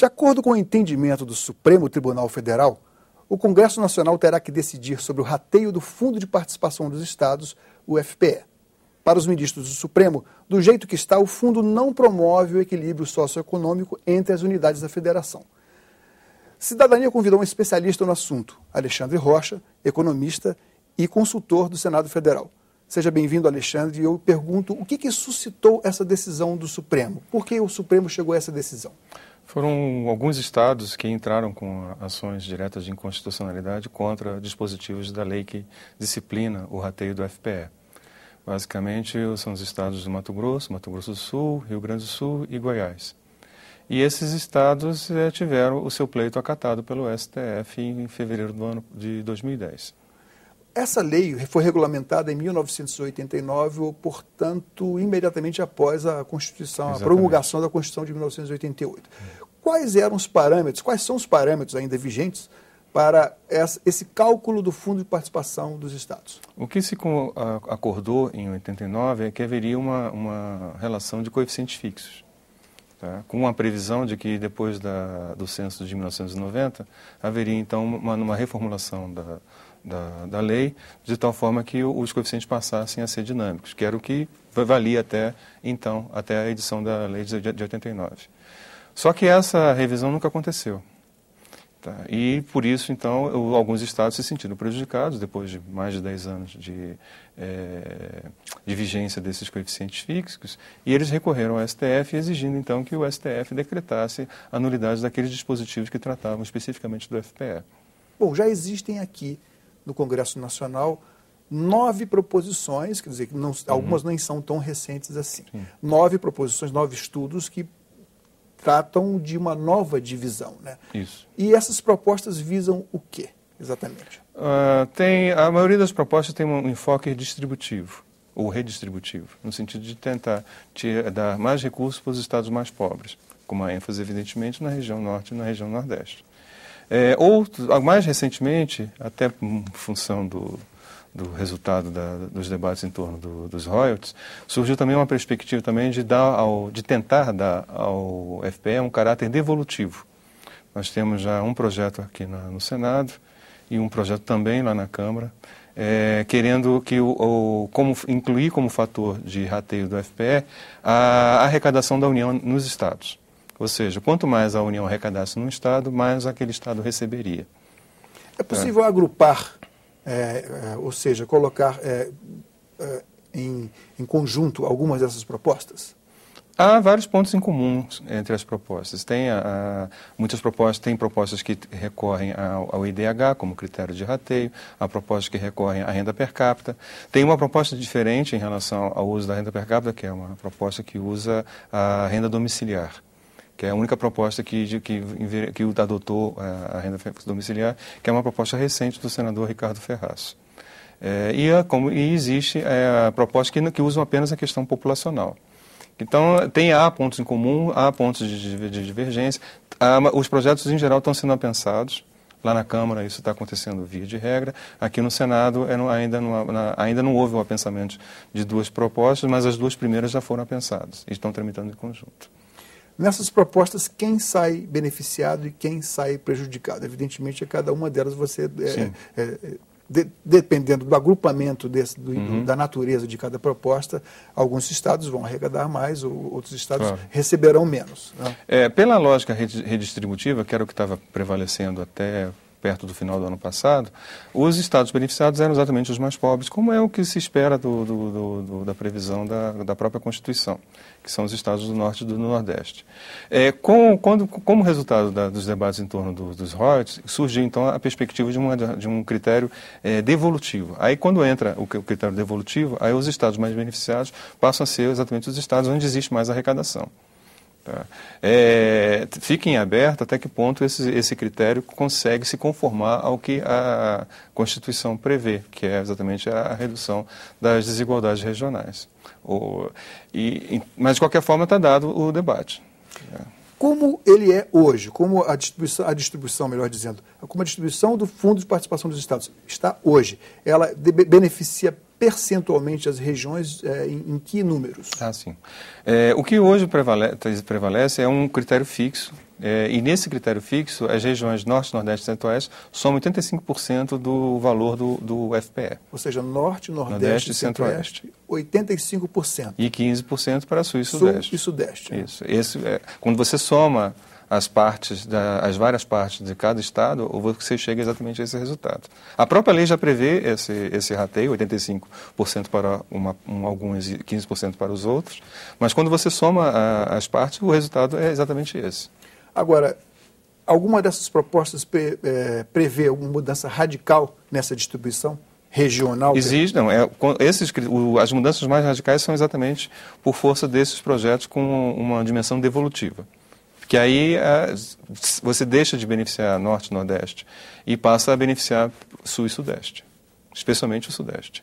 De acordo com o entendimento do Supremo Tribunal Federal, o Congresso Nacional terá que decidir sobre o rateio do Fundo de Participação dos Estados, o FPE. Para os ministros do Supremo, do jeito que está, o fundo não promove o equilíbrio socioeconômico entre as unidades da federação. Cidadania convidou um especialista no assunto, Alexandre Rocha, economista e consultor do Senado Federal. Seja bem-vindo, Alexandre, e eu pergunto o que suscitou essa decisão do Supremo? Por que o Supremo chegou a essa decisão? Foram alguns estados que entraram com ações diretas de inconstitucionalidade contra dispositivos da lei que disciplina o rateio do FPE. Basicamente, são os estados do Mato Grosso do Sul, Rio Grande do Sul e Goiás. E esses estados tiveram o seu pleito acatado pelo STF em fevereiro do ano de 2010. Essa lei foi regulamentada em 1989, portanto, imediatamente após a Constituição, a promulgação da Constituição de 1988. Quais eram os parâmetros, quais são os parâmetros ainda vigentes para esse cálculo do Fundo de Participação dos Estados? O que se acordou em 89 é que haveria uma relação de coeficientes fixos, tá? Com a previsão de que depois do censo de 1990 haveria então uma reformulação da lei, de tal forma que os coeficientes passassem a ser dinâmicos, que era o que valia até a edição da lei de 89. Só que essa revisão nunca aconteceu. Tá? E, por isso, então, alguns estados se sentiram prejudicados, depois de mais de 10 anos de vigência desses coeficientes fixos, e eles recorreram ao STF, exigindo, então, que o STF decretasse a nulidade daqueles dispositivos que tratavam especificamente do FPE. Bom, já existem aqui no Congresso Nacional 9 proposições, quer dizer, algumas nem são tão recentes assim. Sim. 9 proposições, 9 estudos que tratam de uma nova divisão, né? Isso. E essas propostas visam o quê, exatamente? A maioria das propostas tem um enfoque distributivo, ou redistributivo, no sentido de tentar dar mais recursos para os estados mais pobres, com uma ênfase, evidentemente, na região norte e na região nordeste. Mais recentemente, até em função do resultado dos debates em torno dos royalties, surgiu também uma perspectiva também de tentar dar ao FPE um caráter devolutivo. Nós temos já um projeto aqui no Senado e um projeto também lá na Câmara, querendo que incluir como fator de rateio do FPE a arrecadação da União nos estados. Ou seja, quanto mais a União arrecadasse num estado, mais aquele estado receberia. É possível agrupar, ou seja, colocar em conjunto algumas dessas propostas? Há vários pontos em comum entre as propostas. Muitas propostas têm propostas que recorrem ao IDH como critério de rateio, há propostas que recorrem à renda per capita. Tem uma proposta diferente em relação ao uso da renda per capita, que é uma proposta que usa a renda domiciliar, que é a única proposta que adotou a renda domiciliar, que é uma proposta recente do senador Ricardo Ferraz. E existe a proposta que usam apenas a questão populacional. Então, há pontos em comum, há pontos de divergência. Os projetos, em geral, estão sendo pensados. Lá na Câmara, isso está acontecendo via de regra. Aqui no Senado, ainda não houve o apensamento de 2 propostas, mas as 2 primeiras já foram apensadas e estão tramitando em conjunto. Nessas propostas, quem sai beneficiado e quem sai prejudicado? Evidentemente, a cada uma delas você, dependendo do agrupamento da natureza de cada proposta, alguns estados vão arrecadar mais, outros estados receberão menos. Né? Pela lógica redistributiva, que era o que estava prevalecendo até perto do final do ano passado, os estados beneficiados eram exatamente os mais pobres, como é o que se espera da previsão da própria Constituição, que são os estados do Norte e do Nordeste. Como resultado dos debates em torno dos royalties, surgiu então a perspectiva de um critério devolutivo. Aí quando entra o critério devolutivo, aí os estados mais beneficiados passam a ser exatamente os estados onde existe mais arrecadação. Tá? Fica em aberto até que ponto esse critério consegue se conformar ao que a Constituição prevê, que é exatamente a redução das desigualdades regionais. Mas, de qualquer forma, está dado o debate. Como ele é hoje, como a distribuição, melhor dizendo, como a distribuição do Fundo de Participação dos Estados está hoje, ela beneficia percentualmente as regiões, em que números? Ah, sim. O que hoje prevalece é um critério fixo, e nesse critério fixo, as regiões Norte, Nordeste e Centro-Oeste somam 85% do valor do FPE. Ou seja, Norte, Nordeste e Centro-Oeste, 85%. E 15% para Sul e Sudeste. Sul e Sudeste. Isso. Quando você soma as várias partes de cada estado, você chega exatamente a esse resultado. A própria lei já prevê esse rateio, 85% para alguns e 15% para os outros, mas quando você soma as partes, o resultado é exatamente esse. Agora, alguma dessas propostas prevê alguma mudança radical nessa distribuição regional? Existe, não. As mudanças mais radicais são exatamente por força desses projetos com uma dimensão devolutiva. Que aí você deixa de beneficiar Norte e Nordeste e passa a beneficiar Sul e Sudeste, especialmente o Sudeste.